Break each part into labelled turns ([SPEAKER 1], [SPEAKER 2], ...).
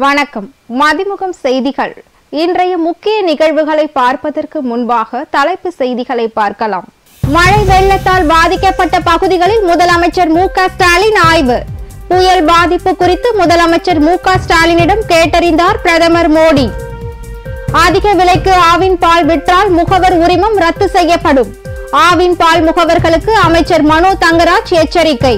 [SPEAKER 1] வணக்கம். மதிமுகம் செய்திகள். இன்றைய முக்கிய நிகழ்வுகளை பார்ப்பதற்கு முன்பாக தலைப்பு செய்திகளை பார்க்கலாம். மழை வெள்ளத்தால் பாதிக்கப்பட்ட பகுதிகளில் முதலமைச்சர் மு.க. ஸ்டாலின் ஆய்வு. புயல் பாதிப்பு குறித்து முதலமைச்சர் மு.க. ஸ்டாலினிடம் கேட்டறிந்தார் பிரதமர் மோடி. அதிக விலைக்கு ஆவின் பால் விற்றால் முகவர் உரிமம் ரத்து செய்யப்படும். ஆவின் பால் முகவர்களுக்கு அமைச்சர் மனோ தங்கராஜ் எச்சரிக்கை.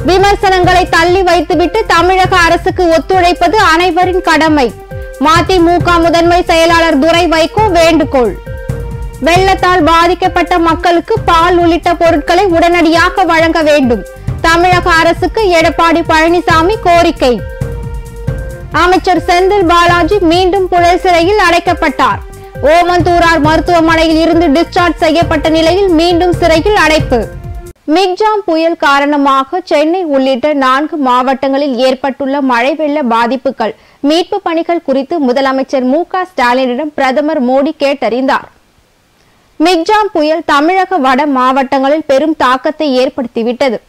[SPEAKER 1] விமர்சனங்களை தள்ளி வைத்துவிட்டு தமிழக அரசுக்கு ஒத்துழைப்பது அனைவரின் கடமை. மதிமுக முதன்மை செயலாளர் துரை வைகோ வேண்டுகோள். வெள்ளத்தால் பாதிக்கப்பட்ட மக்களுக்கு பால் உள்ளிட்ட பொருட்களை உடனடியாக வழங்க வேண்டும். தமிழக அரசுக்கு எடப்பாடி பழனிசாமி கோரிக்கை. அமைச்சர் செந்தில் பாலாஜி மீண்டும் புழல் சிறையில் அடைக்கப்பட்டார். ஓமந்தூரார் மருத்துவமனையில் இருந்து டிஸ்சார்ஜ் செய்யப்பட்ட நிலையில் மீண்டும் சிறையில் அடைப்பு. மிக்ஜாம் புயல் காரணமாக சென்னை உள்ளிட்ட 4 மாவட்டங்களில் ஏற்பட்டுள்ள மழை வெள்ள பாதிப்புகள், மீட்பு பணிகள் குறித்து முதலமைச்சர் மு.க. ஸ்டாலினிடம் பிரதமர் மோடி கேட்டறிந்தார். மிக்ஜாம் புயல் தமிழக வட மாவட்டங்களில் பெரும் தாக்கத்தை ஏற்படுத்திவிட்டது.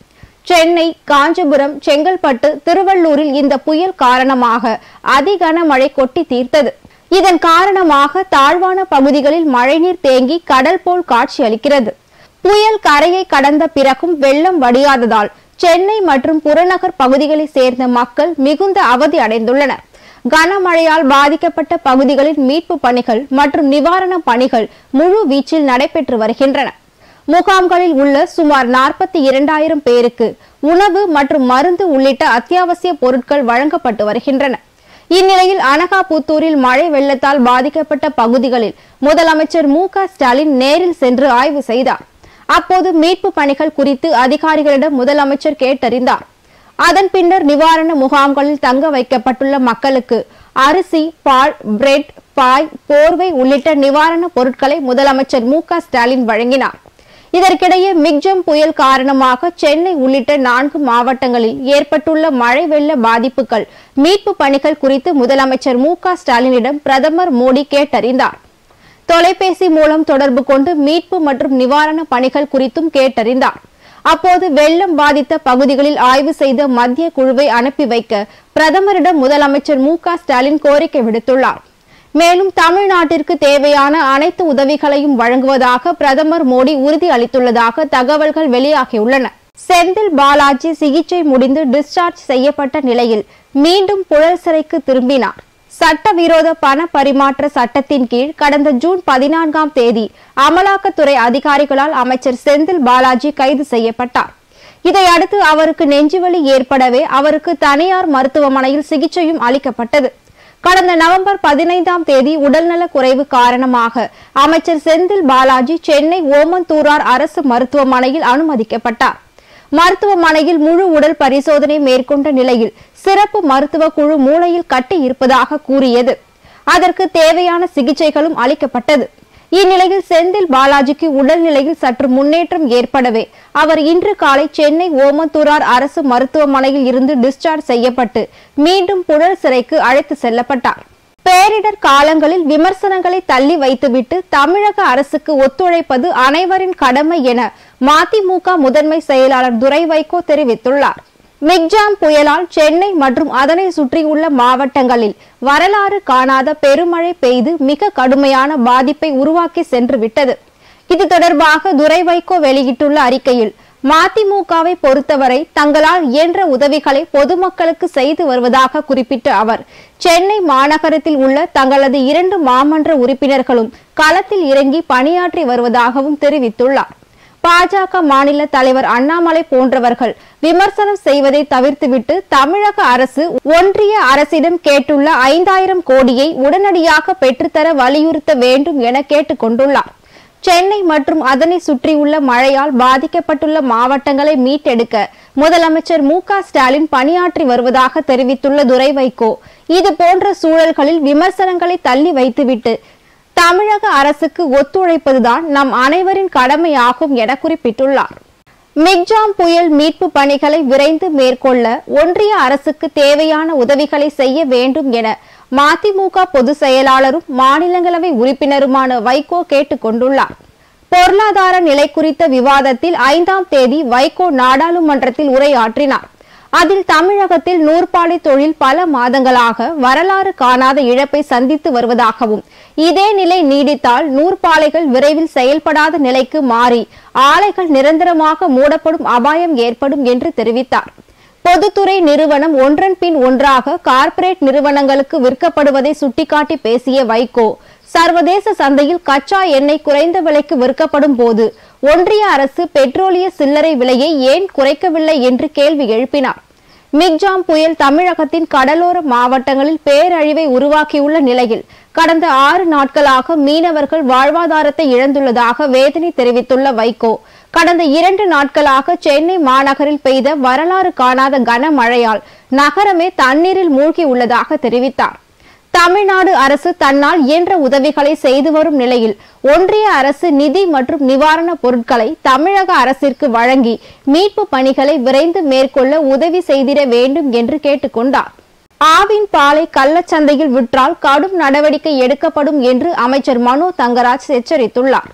[SPEAKER 1] சென்னை, காஞ்சிபுரம், செங்கல்பட்டு, திருவள்ளூரில் இந்த புயல் காரணமாக அதிகன மழை கொட்டி தீர்த்தது. இதன் காரணமாக தாழ்வான பகுதிகளில் மழைநீர் தேங்கி கடல் போல் காட்சியளிக்கிறது. புயல் கரையை கடந்த பிறகும் வெள்ளம் வடியாததால் சென்னை மற்றும் புறநகர் பகுதிகளை சேர்ந்த மக்கள் மிகுந்த அவதி அடைந்துள்ளனர். கனமழையால் பாதிக்கப்பட்ட பகுதிகளில் மீட்பு பணிகள் மற்றும் நிவாரண பணிகள் முழு வீச்சில் நடைபெற்று வருகின்றன. முகாம்களில் உள்ள சுமார் 42,000 பேருக்கு உணவு மற்றும் மருந்து உள்ளிட்ட அத்தியாவசிய பொருட்கள் வழங்கப்பட்டு வருகின்றன. இந்நிலையில் அனகாபுத்தூரில் மழை வெள்ளத்தால் பாதிக்கப்பட்ட பகுதிகளில் முதலமைச்சர் மு.க. ஸ்டாலின் நேரில் சென்று ஆய்வு செய்தார். அப்போது மீட்பு பணிகள் குறித்து அதிகாரிகளிடம் முதலமைச்சர் கேட்டறிந்தார். அதன் பின்னர் நிவாரண முகாம்களில் தங்க வைக்கப்பட்டுள்ள மக்களுக்கு அரிசி, பால், பிரெட், பாய், போர்வை உள்ளிட்ட நிவாரண பொருட்களை முதலமைச்சர் மு.க. ஸ்டாலின் வழங்கினார். இதற்கிடையே மிக்ஜாம் புயல் காரணமாக சென்னை உள்ளிட்ட 4 மாவட்டங்களில் ஏற்பட்டுள்ள மழை வெள்ள பாதிப்புகள், மீட்பு பணிகள் குறித்து முதலமைச்சர் மு.க. ஸ்டாலினிடம் பிரதமர் மோடி கேட்டறிந்தார். தொலைபேசி மூலம் தொடர்பு கொண்டு மீட்பு மற்றும் நிவாரண பணிகள் குறித்தும் கேட்டறிந்தார். அப்போது வெள்ளம் பாதித்த பகுதிகளில் ஆய்வு செய்த மத்திய குழுவை அனுப்பி வைக்க பிரதமரிடம் முதலமைச்சர் மு.க. ஸ்டாலின் கோரிக்கை விடுத்துள்ளார். மேலும் தமிழ்நாட்டிற்கு தேவையான அனைத்து உதவிகளையும் வழங்குவதாக பிரதமர் மோடி உறுதி அளித்துள்ளதாக தகவல்கள் வெளியாகியுள்ளன. செந்தில் பாலாஜி சிகிச்சை முடிந்து டிஸ்சார்ஜ் செய்யப்பட்ட நிலையில் மீண்டும் புழல் சிறைக்கு திரும்பினார். சட்டவிரோத பண பரிமாற்ற சட்டத்தின் கீழ் கடந்த ஜூன் 14ஆம் தேதி அமலாக்கத்துறை அதிகாரிகளால் அமைச்சர் செந்தில் பாலாஜி கைது செய்யப்பட்டார். இதையடுத்து அவருக்கு நெஞ்சுவலி ஏற்படவே அவருக்கு தனியார் மருத்துவமனையில் சிகிச்சையும் அளிக்கப்பட்டது. கடந்த நவம்பர் 15ஆம் தேதி உடல்நல குறைவு காரணமாக அமைச்சர் செந்தில் பாலாஜி சென்னை ஓமந்தூரார் அரசு மருத்துவமனையில் அனுமதிக்கப்பட்டார். மருத்துவமனையில் முழு உடல் பரிசோதனை மேற்கொண்ட நிலையில் சிறப்பு மருத்துவ குழு மூளையில் கட்டி இருப்பதாக கூறியது. அதற்கு தேவையான சிகிச்சைகளும் அளிக்கப்பட்டது. இந்நிலையில் செந்தில் பாலாஜிக்கு உடல்நிலையில் சற்று முன்னேற்றம் ஏற்படவே அவர் இன்று காலை சென்னை ஓமந்தூரார் அரசு மருத்துவமனையில் இருந்து டிஸ்சார்ஜ் செய்யப்பட்டு மீண்டும் புழல் சிறைக்கு அழைத்து செல்லப்பட்டார். பேரிடர் காலங்களில் விமர்சனங்களை தள்ளி வைத்துவிட்டு தமிழக அரசுக்கு ஒத்துழைப்பது அனைவரின் கடமை என மதிமுக முதன்மை செயலாளர் துரை வைகோ தெரிவித்துள்ளார். மிக்ஜாம் புயலால் சென்னை மற்றும் அதனை சுற்றியுள்ள மாவட்டங்களில் வரலாறு காணாத பெருமழை பெய்து மிக கடுமையான பாதிப்பை உருவாக்கி சென்று விட்டது. இது தொடர்பாக துரை வைகோ வெளியிட்டுள்ள அறிக்கையில், மதிமுகவை பொறுத்தவரை தங்களால் இயன்ற உதவிகளை பொதுமக்களுக்கு செய்து வருவதாக குறிப்பிட்ட அவர், சென்னை மாநகரத்தில் உள்ள தங்களது 2 மாமன்ற உறுப்பினர்களும் களத்தில் இறங்கி பணியாற்றி வருவதாகவும் தெரிவித்துள்ளார். பாஜக மாநில தலைவர் அண்ணாமலை போன்றவர்கள் விமர்சனம் செய்வதை தவிர்த்துவிட்டு தமிழக அரசு ஒன்றிய அரசிடம் கேட்டுள்ள 5,000 கோடியை உடனடியாக பெற்றுத்தர வலியுறுத்த வேண்டும் என கேட்டுக் கொண்டுள்ளார். சென்னை மற்றும் அதனை சுற்றியுள்ள மழையால் பாதிக்கப்பட்டுள்ள மாவட்டங்களை மீட்டெடுக்க முதலமைச்சர் மு.க. ஸ்டாலின் பணியாற்றி வருவதாக தெரிவித்துள்ள துரை வைகோ, இது போன்ற சூழல்களில் விமர்சனங்களை தள்ளி வைத்துவிட்டு தமிழக அரசுக்கு ஒத்துழைப்பதுதான் நம் அனைவரின் கடமையாகும் என குறிப்பிட்டுள்ளார். மிக்ஜாம் புயல் மீட்பு பணிகளை விரைந்து மேற்கொள்ள ஒன்றிய அரசுக்கு தேவையான உதவிகளை செய்ய வேண்டும் என மதிமுக பொதுச் செயலாளரும் மாநிலங்களவை உறுப்பினருமான வைகோ கேட்டுக் கொண்டுள்ளார். பொருளாதார நிலை குறித்த விவாதத்தில் 5ஆம் தேதி வைகோ நாடாளுமன்றத்தில் உரையாற்றினார். அதில் தமிழகத்தில் நூற்பாலை தொழில் பல மாதங்களாக வரலாறு காணாத இழப்பை சந்தித்து வருவதாகவும், இதே நிலை நீடித்தால் நூற்பாலைகள் விரைவில் செயல்படாத நிலைக்கு மாறி ஆலைகள் நிரந்தரமாக மூடப்படும் அபாயம் ஏற்படும் என்று தெரிவித்தார். பொதுத்துறை நிறுவனம் ஒன்றன் பின் ஒன்றாக கார்ப்பரேட் நிறுவனங்களுக்கு விற்கப்படுவதை சுட்டிக்காட்டி பேசிய வைகோ, சர்வதேச சந்தையில் கச்சா எண்ணெய் குறைந்த விலைக்கு விற்கப்படும் போது ஒன்றிய அரசு பெட்ரோலிய சில்லறை விலையை ஏன் குறைக்கவில்லை என்று கேள்வி எழுப்பினார். மிக்ஜாம் புயல் தமிழகத்தின் கடலோர மாவட்டங்களில் பேரழிவை உருவாக்கியுள்ள நிலையில் கடந்த 6 நாட்களாக மீனவர்கள் வாழ்வாதாரத்தை இழந்துள்ளதாக வேதனை தெரிவித்துள்ள வைகோ, கடந்த 2 நாட்களாக சென்னை மாநகரில் பெய்த வரலாறு காணாத கனமழையால் நகரமே தண்ணீரில் மூழ்கி உள்ளதாக தெரிவித்தார். தமிழ்நாடு அரசு தன்னால் இயன்ற உதவிகளை செய்து வரும் நிலையில் ஒன்றிய அரசு நிதி மற்றும் நிவாரண பொருட்களை தமிழக அரசிற்கு வழங்கி மீட்பு பணிகளை விரைந்து மேற்கொள்ள உதவி செய்திட வேண்டும் என்று கேட்டுக்கொண்டார். ஆவின் பாலை கள்ளச்சந்தையில் விற்றால் கடும் நடவடிக்கை எடுக்கப்படும் என்று அமைச்சர் மனோ தங்கராஜ் எச்சரித்துள்ளார்.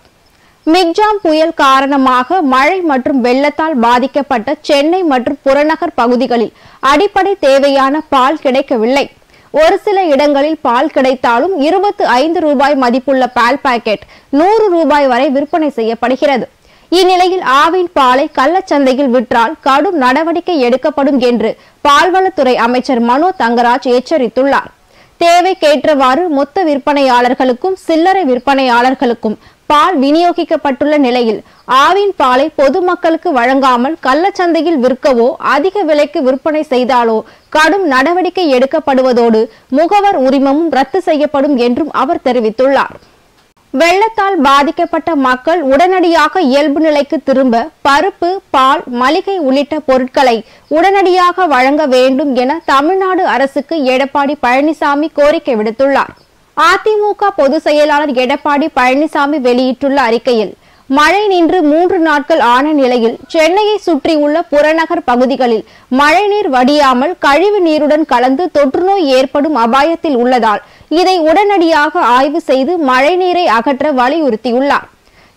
[SPEAKER 1] மிக்ஜாம் புயல் காரணமாக மழை மற்றும் வெள்ளத்தால் பாதிக்கப்பட்ட சென்னை மற்றும் புறநகர் பகுதிகளில் அடிப்படை தேவையான பால் கிடைக்கவில்லை. ஒரு சில இடங்களில் பால் கிடைத்தாலும் 25 ரூபாய் மதிப்புள்ள பால் பாக்கெட் 100 ரூபாய் வரை விற்பனை செய்யப்படுகிறது. இந்நிலையில் ஆவின் பாலை கள்ளச்சந்தையில் விற்றால் கடும் நடவடிக்கை எடுக்கப்படும் என்று பால்வளத்துறை அமைச்சர் மனோ தங்கராஜ் எச்சரித்துள்ளார். தேவைக்கேற்றவாறு மொத்த விற்பனையாளர்களுக்கும் சில்லறை விற்பனையாளர்களுக்கும் பால் விநியோகிக்கப்பட்டுள்ள நிலையில் ஆவின் பாலை பொதுமக்களுக்கு வழங்காமல் கள்ளச்சந்தையில் விற்கவோ அதிக விலைக்கு விற்பனை செய்தாலோ கடும் நடவடிக்கை எடுக்கப்படுவதோடு முகவர் உரிமமும் ரத்து செய்யப்படும் என்றும் அவர் தெரிவித்துள்ளார். வெள்ளத்தால் பாதிக்கப்பட்ட மக்கள் உடனடியாக இயல்பு நிலைக்கு திரும்ப பருப்பு, பால், மளிகை உள்ளிட்ட பொருட்களை உடனடியாக வழங்க வேண்டும் என தமிழ்நாடு அரசுக்கு எடப்பாடி பழனிசாமி கோரிக்கை விடுத்துள்ளார். அதிமுக பொதுச் செயலாளர் எடப்பாடி பழனிசாமி வெளியிட்டுள்ள அறிக்கையில், மழை நின்று 3 நாட்கள் ஆன நிலையில் சென்னையை சுற்றியுள்ள புறநகர் பகுதிகளில் மழைநீர் வடியாமல் கழிவு நீருடன் கலந்து தொற்றுநோய் ஏற்படும் அபாயத்தில் உள்ளதால் இதை உடனடியாக ஆய்வு செய்து மழைநீரை அகற்ற வலியுறுத்தியுள்ளார்.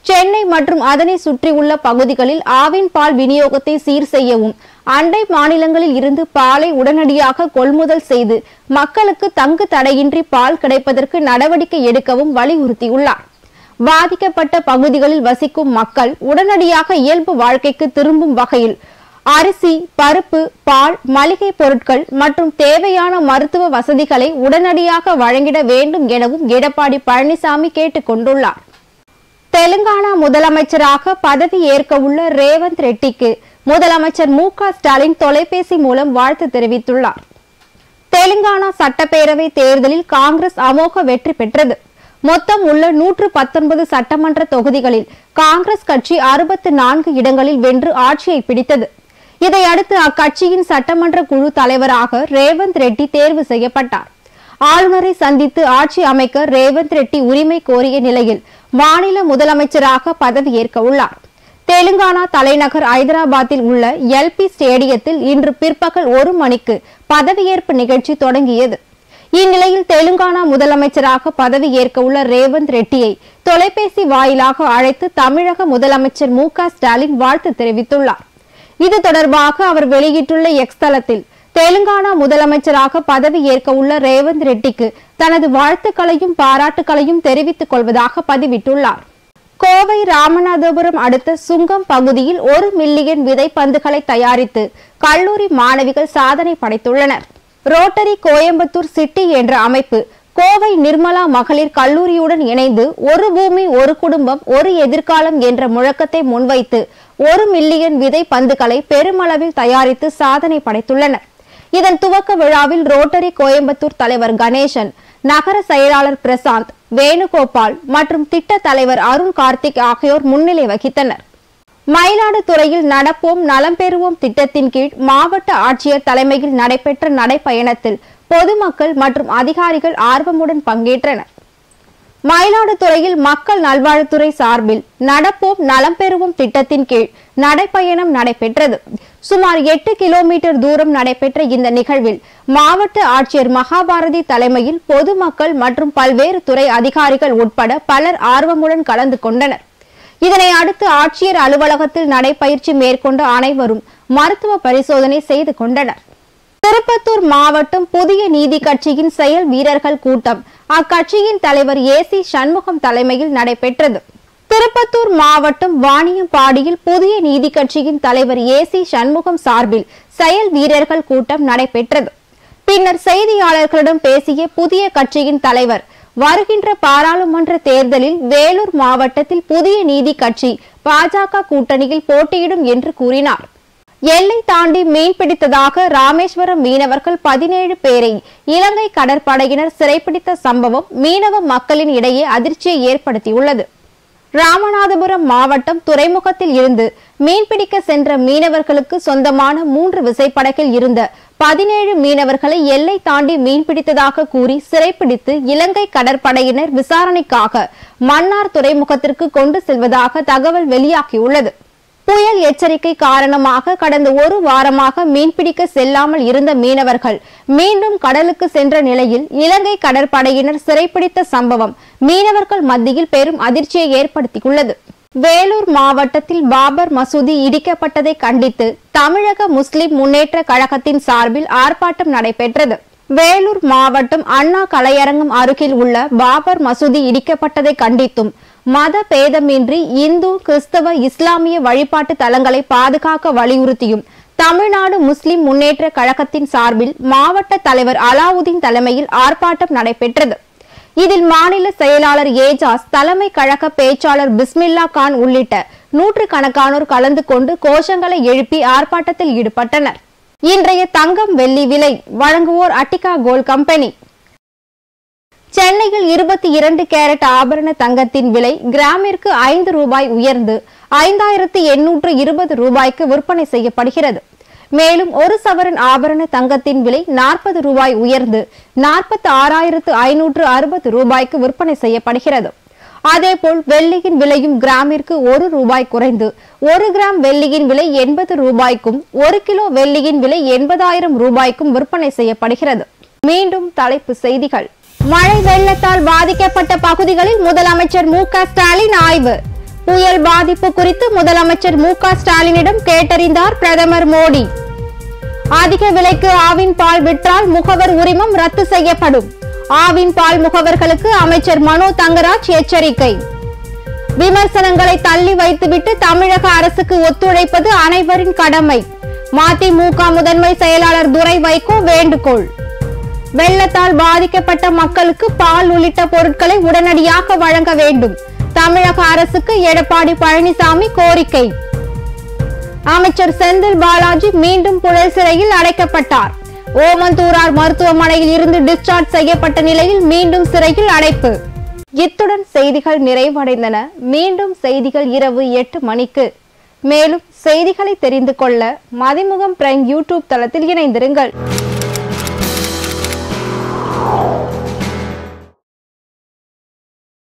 [SPEAKER 1] சென்னை மற்றும் அதனை சுற்றியுள்ள பகுதிகளில் ஆவின் பால் விநியோகத்தை சீர் செய்யவும், அண்டை மாநிலங்களில் இருந்து பாலை உடனடியாக கொள்முதல் செய்து மக்களுக்கு தங்கு தடையின்றி பால் கிடைப்பதற்கு நடவடிக்கை எடுக்கவும் வலியுறுத்தியுள்ளார். பாதிக்கப்பட்ட பகுதிகளில் வசிக்கும் மக்கள் உடனடியாக இயல்பு வாழ்க்கைக்கு திரும்பும் வகையில் அரிசி, பருப்பு, பால், மளிகை பொருட்கள் மற்றும் தேவையான மருத்துவ வசதிகளை உடனடியாக வழங்கிட வேண்டும் எனவும் எடப்பாடி பழனிசாமி கேட்டுக் கொண்டுள்ளார். தெலுங்கானா முதலமைச்சராக பதவி ஏற்க உள்ள ரேவந்த் ரெட்டிக்கு முதலமைச்சர் மு.க. ஸ்டாலின் தொலைபேசி மூலம் வாழ்த்து தெரிவித்துள்ளார். தெலுங்கானா சட்டப்பேரவை தேர்தலில் காங்கிரஸ் அமோக வெற்றி பெற்றது. மொத்தம் உள்ள 119 சட்டமன்ற தொகுதிகளில் காங்கிரஸ் கட்சி 64 இடங்களில் வென்று ஆட்சியை பிடித்தது. இதையடுத்து அக்கட்சியின் சட்டமன்ற குழு தலைவராக ரேவந்த் ரெட்டி தேர்வு செய்யப்பட்டார். ஆளுநரை சந்தித்து ஆட்சி அமைக்க ரேவந்த் ரெட்டி உரிமை கோரிய நிலையில் மாநில முதலமைச்சராக பதவியேற்க உள்ளார். தெலுங்கானா தலைநகர் ஐதராபாத்தில் உள்ள எல்பி ஸ்டேடியத்தில் இன்று பிற்பகல் 1 மணிக்கு பதவியேற்பு நிகழ்ச்சி தொடங்கியது. இந்நிலையில் தெலுங்கானா முதலமைச்சராக பதவியேற்க உள்ள ரேவந்த் ரெட்டியை தொலைபேசி வாயிலாக அழைத்து தமிழக முதலமைச்சர் மு.க. ஸ்டாலின் வாழ்த்து தெரிவித்துள்ளார். இது தொடர்பாக அவர் வெளியிட்டுள்ள எக்ஸ் தளத்தில், தெலுங்கானா முதலமைச்சராக பதவியேற்க உள்ள ரேவந்த் ரெட்டிக்கு தனது வாழ்த்துக்களையும் பாராட்டுகளையும் தெரிவித்துக் கொள்வதாக பதிவிட்டுள்ளார். கோவை ராமநாதபுரம் அடுத்த சுங்கம் பகுதியில் 1 மில்லியன் விதைப்பந்துகளை தயாரித்து கல்லூரி மாணவிகள் சாதனை படைத்துள்ளனர். ரோட்டரி கோயம்புத்தூர் சிட்டி என்ற அமைப்பு கோவை நிர்மலா மகளிர் கல்லூரியுடன் இணைந்து ஒரு பூமி ஒரு குடும்பம் ஒரு எதிர்காலம் என்ற முழக்கத்தை முன்வைத்து 1 மில்லியன் விதை பந்துகளை பெருமளவில் தயாரித்து சாதனை படைத்துள்ளனர். இதன் துவக்க விழாவில் ரோட்டரி கோயம்புத்தூர் தலைவர் கணேசன், நகர செயலாளர் பிரசாந்த், வேணுகோபால் மற்றும் திட்ட தலைவர் அருண் கார்த்திக் ஆகியோர் முன்னிலை வகித்தனர். மயிலாடுதுறையில் நடப்போம் நலம் பெறுவோம் திட்டத்தின் கீழ் மாவட்ட ஆட்சியர் தலைமையில் நடைபெற்ற நடைப்பயணத்தில் பொதுமக்கள் மற்றும் அதிகாரிகள் ஆர்வமுடன் பங்கேற்றனர். மயிலாடுதுறையில் மக்கள் நல்வாழ்வுத்துறை சார்பில் நடப்போம் நலம் பெறுவோம் திட்டத்தின் கீழ் நடைப்பயணம் நடைபெற்றது. சுமார் 8 கிலோமீட்டர் தூரம் நடைபெற்ற இந்த நிகழ்வில் மாவட்ட ஆட்சியர் மகாபாரதி தலைமையில் பொதுமக்கள் மற்றும் பல்வேறு துறை அதிகாரிகள் உட்பட பலர் ஆர்வமுடன் கலந்து கொண்டனர். இதனை அடுத்து ஆட்சியர் அலுவலகத்தில் நடைபயிற்சி மேற்கொண்ட அனைவரும் மருத்துவ பரிசோதனை செய்து கொண்டனர். திருப்பத்தூர் மாவட்டம் புதிய நீதி கட்சியின் செயல் வீரர்கள் கூட்டம் அக்கட்சியின் தலைவர் ஏசி சண்முகம் தலைமையில் நடைபெற்றது. திருப்பத்தூர் மாவட்டம் வாணியம்பாடியில் புதிய நீதி கட்சியின் தலைவர் ஏசி சண்முகம் சார்பில் செயல் வீரர்கள் கூட்டம் நடைபெற்றது. பின்னர் செய்தியாளர்களிடம் பேசிய புதிய கட்சியின் தலைவர், வருகின்ற பாராளுமன்ற தேர்தலில் வேலூர் மாவட்டத்தில் புதிய நீதி கட்சி பாஜக கூட்டணியில் போட்டியிடும் என்று கூறினார். எல்லை தாண்டி மீன்பிடித்ததாக ராமேஸ்வரம் மீனவர்கள் 17 பேரை இலங்கை கடற்படையினர் சிறைப்பிடித்த சம்பவம் மீனவ மக்களின் இடையே அதிர்ச்சியை ஏற்படுத்தியுள்ளது. ராமநாதபுரம் மாவட்டம் துறைமுகத்தில் இருந்து மீன்பிடிக்க சென்ற மீனவர்களுக்கு சொந்தமான 3 விசைப்படகில் இருந்த 17 மீனவர்களை எல்லை தாண்டி மீன்பிடித்ததாக கூறி சிறைப்பிடித்து இலங்கை கடற்படையினர் விசாரணைக்காக மன்னார் துறைமுகத்திற்கு கொண்டு செல்வதாக தகவல் வெளியாகியுள்ளது. புயல் எச்சரிக்கை காரணமாக கடந்த 1 வாரமாக மீன்பிடிக்க செல்லாமல் இருந்த மீனவர்கள் மீண்டும் கடலுக்கு சென்ற நிலையில் இலங்கை கடற்படையினர் சிறைப்பிடித்த சம்பவம் மீனவர்கள் மத்தியில் பெரும் அதிர்ச்சியை ஏற்படுத்தியுள்ளது. வேலூர் மாவட்டத்தில் பாபர் மசூதி இடிக்கப்பட்டதை கண்டித்து தமிழக முஸ்லிம் முன்னேற்ற கழகத்தின் சார்பில் ஆர்ப்பாட்டம் நடைபெற்றது. வேலூர் மாவட்டம் அண்ணா கலையரங்கம் அருகில் உள்ள பாபர் மசூதி இடிக்கப்பட்டதை கண்டித்தும் மத பேதமின்றி இந்து, கிறிஸ்தவ, இஸ்லாமிய வழிபாட்டு தலங்களை பாதுகாக்க வலியுறுத்தியும் தமிழ்நாடு முஸ்லிம் முன்னேற்ற கழகத்தின் சார்பில் மாவட்ட தலைவர் அலாவுதீன் தலைமையில் ஆர்ப்பாட்டம் நடைபெற்றது. இதில் மாநில செயலாளர் ஏஜாஸ், தலைமை கழக பேச்சாளர் பிஸ்மில்லா கான் உள்ளிட்ட நூற்றுக்கணக்கானோர் கலந்து கொண்டு கோஷங்களை எழுப்பி ஆர்ப்பாட்டத்தில் ஈடுபட்டனர். இன்றைய தங்கம் வெள்ளி விலை வழங்குவோர் அட்டிகா கோல்ட் கம்பெனி. சென்னையில் 22 கேரட் ஆபரண தங்கத்தின் விலை கிராமிற்கு 5 ரூபாய் உயர்ந்து 5820 ரூபாய்க்கு விற்பனை செய்யப்படுகிறது. மேலும் 1 சவரன் ஆபரண தங்கத்தின் விலை 40 ரூபாய் உயர்ந்து 46,560 ரூபாய்க்கு விற்பனை செய்யப்படுகிறது. அதேபோல் வெள்ளியின் விலையும் கிராமிற்கு 1 ரூபாய் குறைந்து 1 கிராம் வெள்ளியின் விலை 80 ரூபாய்க்கும் 1 கிலோ வெள்ளியின் விலை 80,000 ரூபாய்க்கும் விற்பனை செய்யப்படுகிறது. மீண்டும் தலைப்பு செய்திகள். மழை வெள்ளத்தால் பாதிக்கப்பட்ட பகுதிகளில் முதலமைச்சர் மு.க. ஸ்டாலின் ஆய்வு. புயல் பாதிப்பு குறித்து முதலமைச்சர் மு.க. ஸ்டாலினிடம் கேட்டறிந்தார் பிரதமர் மோடி. அதிக விலைக்கு ஆவின் பால் விற்றால் முகவர் உரிமம் ரத்து செய்யப்படும். ஆவின் பால் முகவர்களுக்கு அமைச்சர் மனோ தங்கராஜ் எச்சரிக்கை. விமர்சனங்களை தள்ளி வைத்துவிட்டு தமிழக அரசுக்கு ஒத்துழைப்பது அனைவரின் கடமை. மதிமுக முதன்மை செயலாளர் துரை வைகோ வேண்டுகோள். வெள்ளத்தால் பாதிக்கப்பட்ட மக்களுக்கு பால் உள்ளிட்ட பொருட்களை உடனடியாக வழங்க வேண்டும். தமிழக அரசுக்கு எடப்பாடி பழனிசாமி கோரிக்கை. அமைச்சர் செந்தில் பாலாஜி மீண்டும் புழல் சிறையில் அடைக்கப்பட்டார். ஓமந்தூரார் மருத்துவமனையில் இருந்து டிஸ்சார்ஜ் செய்யப்பட்ட நிலையில் மீண்டும் சிறையில் அடைப்பு. இத்துடன் செய்திகள் நிறைவடைந்தன. மீண்டும் செய்திகள் இரவு 8 மணிக்கு. மேலும் செய்திகளை தெரிந்து கொள்ள மதிமுகம் பிரைம் யூடியூப் தளத்தில் இணைந்திருங்கள்.